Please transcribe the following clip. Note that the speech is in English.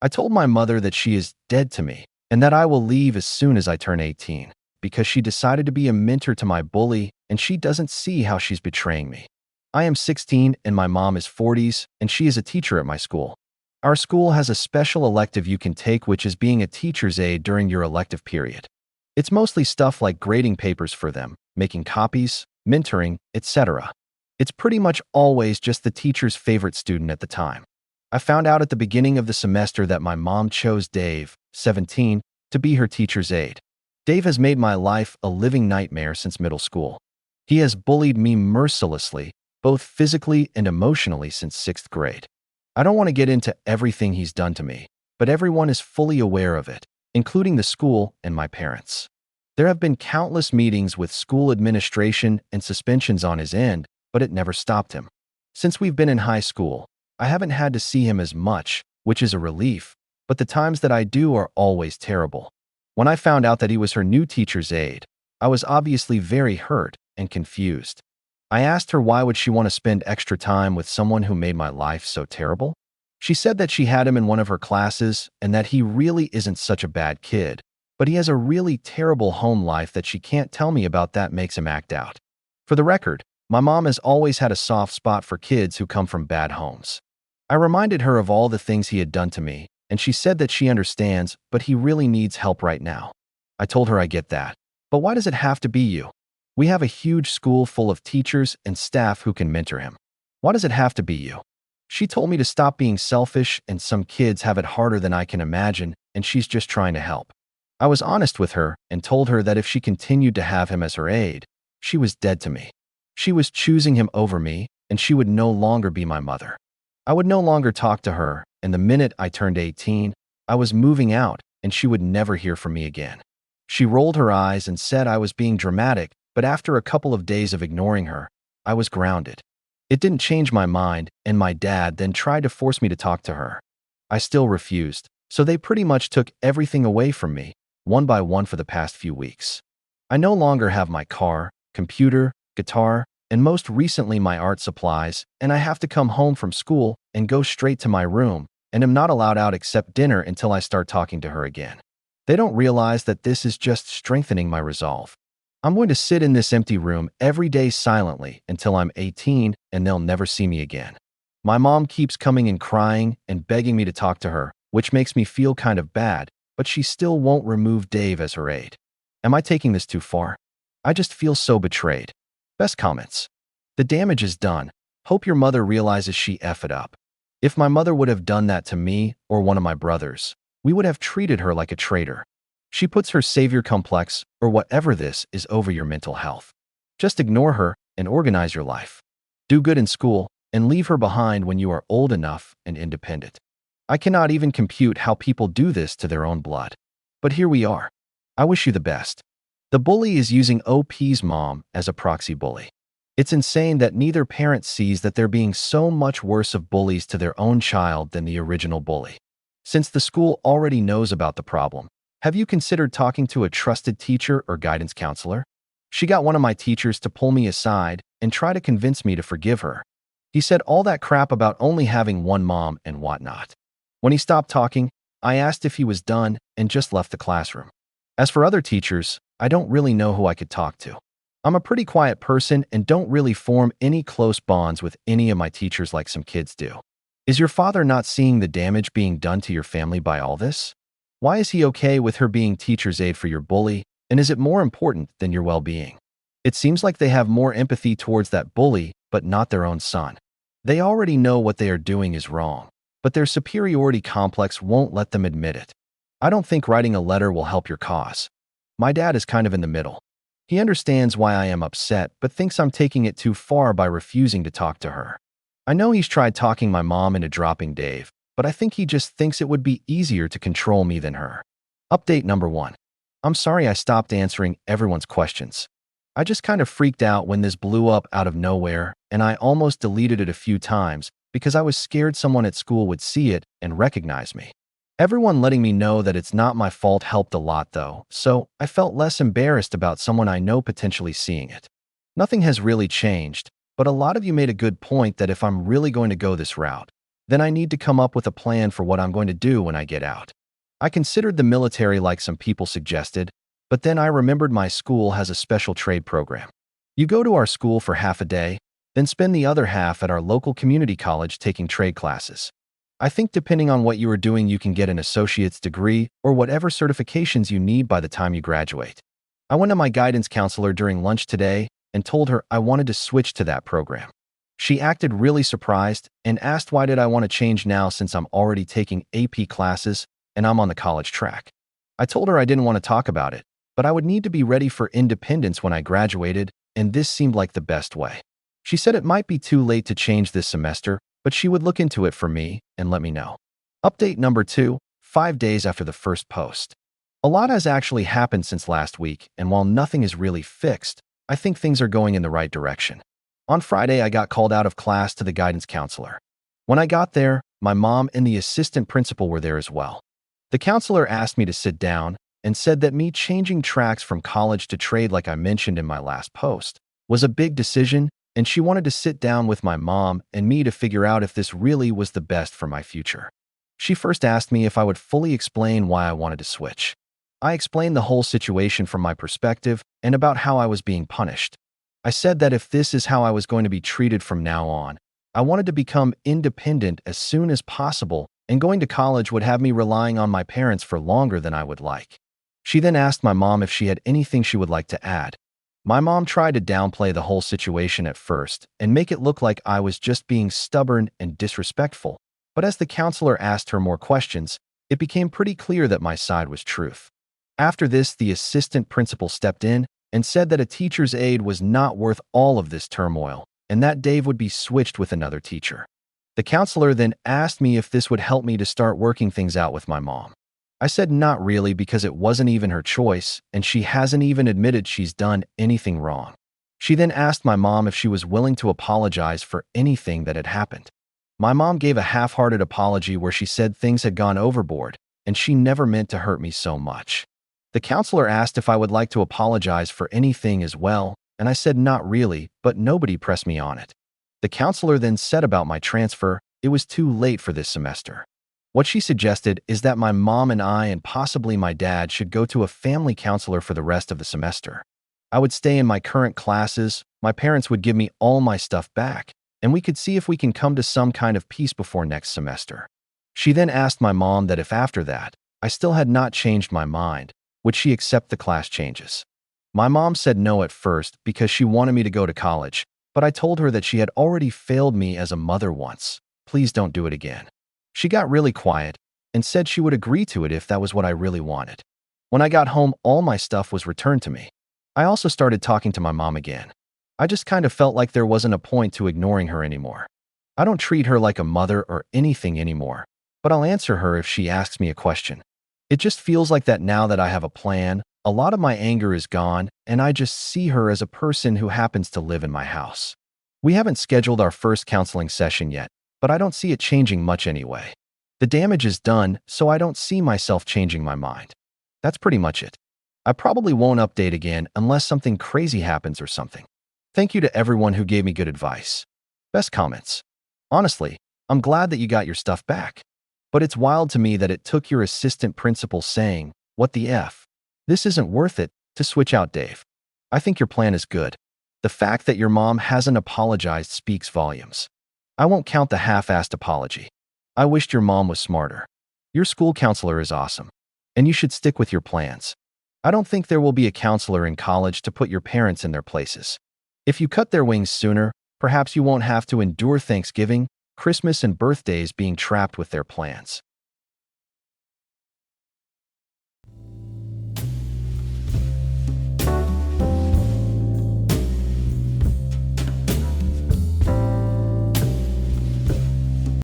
I told my mother that she is dead to me and that I will leave as soon as I turn 18 because she decided to be a mentor to my bully and she doesn't see how she's betraying me. I am 16 and my mom is 40s and she is a teacher at my school. Our school has a special elective you can take, which is being a teacher's aide during your elective period. It's mostly stuff like grading papers for them, making copies, mentoring, etc. It's pretty much always just the teacher's favorite student at the time. I found out at the beginning of the semester that my mom chose Dave, 17, to be her teacher's aide. Dave has made my life a living nightmare since middle school. He has bullied me mercilessly, both physically and emotionally since 6th grade. I don't want to get into everything he's done to me, but everyone is fully aware of it, including the school and my parents. There have been countless meetings with school administration and suspensions on his end, but it never stopped him. Since we've been in high school, I haven't had to see him as much, which is a relief, but the times that I do are always terrible. When I found out that he was her new teacher's aide, I was obviously very hurt and confused. I asked her why would she want to spend extra time with someone who made my life so terrible? She said that she had him in one of her classes and that he really isn't such a bad kid, but he has a really terrible home life that she can't tell me about that makes him act out. For the record, my mom has always had a soft spot for kids who come from bad homes. I reminded her of all the things he had done to me, and she said that she understands, but he really needs help right now. I told her I get that. But why does it have to be you? We have a huge school full of teachers and staff who can mentor him. Why does it have to be you? She told me to stop being selfish and some kids have it harder than I can imagine and she's just trying to help. I was honest with her and told her that if she continued to have him as her aide, she was dead to me. She was choosing him over me and she would no longer be my mother. I would no longer talk to her, and the minute I turned 18, I was moving out and she would never hear from me again. She rolled her eyes and said I was being dramatic, but after a couple of days of ignoring her, I was grounded. It didn't change my mind, and my dad then tried to force me to talk to her. I still refused, so they pretty much took everything away from me, one by one for the past few weeks. I no longer have my car, computer, guitar, and most recently my art supplies, and I have to come home from school and go straight to my room, and am not allowed out except dinner until I start talking to her again. They don't realize that this is just strengthening my resolve. I'm going to sit in this empty room every day silently until I'm 18 and they'll never see me again. My mom keeps coming and crying and begging me to talk to her, which makes me feel kind of bad, but she still won't remove Dave as her aide. Am I taking this too far? I just feel so betrayed. Best comments. The damage is done. Hope your mother realizes she effed it up. If my mother would have done that to me or one of my brothers, we would have treated her like a traitor. She puts her savior complex, or whatever this is, over your mental health. Just ignore her and organize your life. Do good in school and leave her behind when you are old enough and independent. I cannot even compute how people do this to their own blood. But here we are. I wish you the best. The bully is using OP's mom as a proxy bully. It's insane that neither parent sees that they're being so much worse of bullies to their own child than the original bully. Since the school already knows about the problem, have you considered talking to a trusted teacher or guidance counselor? She got one of my teachers to pull me aside and try to convince me to forgive her. He said all that crap about only having one mom and whatnot. When he stopped talking, I asked if he was done and just left the classroom. As for other teachers, I don't really know who I could talk to. I'm a pretty quiet person and don't really form any close bonds with any of my teachers like some kids do. Is your father not seeing the damage being done to your family by all this? Why is he okay with her being teacher's aide for your bully, and is it more important than your well-being? It seems like they have more empathy towards that bully, but not their own son. They already know what they are doing is wrong, but their superiority complex won't let them admit it. I don't think writing a letter will help your cause. My dad is kind of in the middle. He understands why I am upset, but thinks I'm taking it too far by refusing to talk to her. I know he's tried talking my mom into dropping Dave, but I think he just thinks it would be easier to control me than her. Update number 1. I'm sorry I stopped answering everyone's questions. I just kind of freaked out when this blew up out of nowhere, and I almost deleted it a few times because I was scared someone at school would see it and recognize me. Everyone letting me know that it's not my fault helped a lot though, so I felt less embarrassed about someone I know potentially seeing it. Nothing has really changed, but a lot of you made a good point that if I'm really going to go this route, Then I need to come up with a plan for what I'm going to do when I get out. I considered the military like some people suggested, but then I remembered my school has a special trade program. You go to our school for half a day, then spend the other half at our local community college taking trade classes. I think depending on what you are doing, you can get an associate's degree or whatever certifications you need by the time you graduate. I went to my guidance counselor during lunch today and told her I wanted to switch to that program. She acted really surprised and asked why did I want to change now since I'm already taking AP classes and I'm on the college track. I told her I didn't want to talk about it, but I would need to be ready for independence when I graduated, and this seemed like the best way. She said it might be too late to change this semester, but she would look into it for me and let me know. Update number 2, 5 days after the first post. A lot has actually happened since last week, and while nothing is really fixed, I think things are going in the right direction. On Friday, I got called out of class to the guidance counselor. When I got there, my mom and the assistant principal were there as well. The counselor asked me to sit down and said that me changing tracks from college to trade like I mentioned in my last post was a big decision, and she wanted to sit down with my mom and me to figure out if this really was the best for my future. She first asked me if I would fully explain why I wanted to switch. I explained the whole situation from my perspective and about how I was being punished. I said that if this is how I was going to be treated from now on, I wanted to become independent as soon as possible, and going to college would have me relying on my parents for longer than I would like. She then asked my mom if she had anything she would like to add. My mom tried to downplay the whole situation at first and make it look like I was just being stubborn and disrespectful, but as the counselor asked her more questions, it became pretty clear that my side was truth. After this, the assistant principal stepped in and said that a teacher's aide was not worth all of this turmoil, and that Dave would be switched with another teacher. The counselor then asked me if this would help me to start working things out with my mom. I said not really because it wasn't even her choice, and she hasn't even admitted she's done anything wrong. She then asked my mom if she was willing to apologize for anything that had happened. My mom gave a half-hearted apology where she said things had gone overboard, and she never meant to hurt me so much. The counselor asked if I would like to apologize for anything as well, and I said not really, but nobody pressed me on it. The counselor then said about my transfer, it was too late for this semester. What she suggested is that my mom and I and possibly my dad should go to a family counselor for the rest of the semester. I would stay in my current classes, my parents would give me all my stuff back, and we could see if we can come to some kind of peace before next semester. She then asked my mom that if after that, I still had not changed my mind, would she accept the class changes? My mom said no at first because she wanted me to go to college, but I told her that she had already failed me as a mother once. Please don't do it again. She got really quiet and said she would agree to it if that was what I really wanted. When I got home, all my stuff was returned to me. I also started talking to my mom again. I just kind of felt like there wasn't a point to ignoring her anymore. I don't treat her like a mother or anything anymore, but I'll answer her if she asks me a question. It just feels like that now that I have a plan, a lot of my anger is gone, and I just see her as a person who happens to live in my house. We haven't scheduled our first counseling session yet, but I don't see it changing much anyway. The damage is done, so I don't see myself changing my mind. That's pretty much it. I probably won't update again unless something crazy happens or something. Thank you to everyone who gave me good advice. Best comments. Honestly, I'm glad that you got your stuff back. But it's wild to me that it took your assistant principal saying, "What the F? This isn't worth it," to switch out Dave. I think your plan is good. The fact that your mom hasn't apologized speaks volumes. I won't count the half-assed apology. I wished your mom was smarter. Your school counselor is awesome, and you should stick with your plans. I don't think there will be a counselor in college to put your parents in their places. If you cut their wings sooner, perhaps you won't have to endure Thanksgiving, Christmas, and birthdays being trapped with their plans.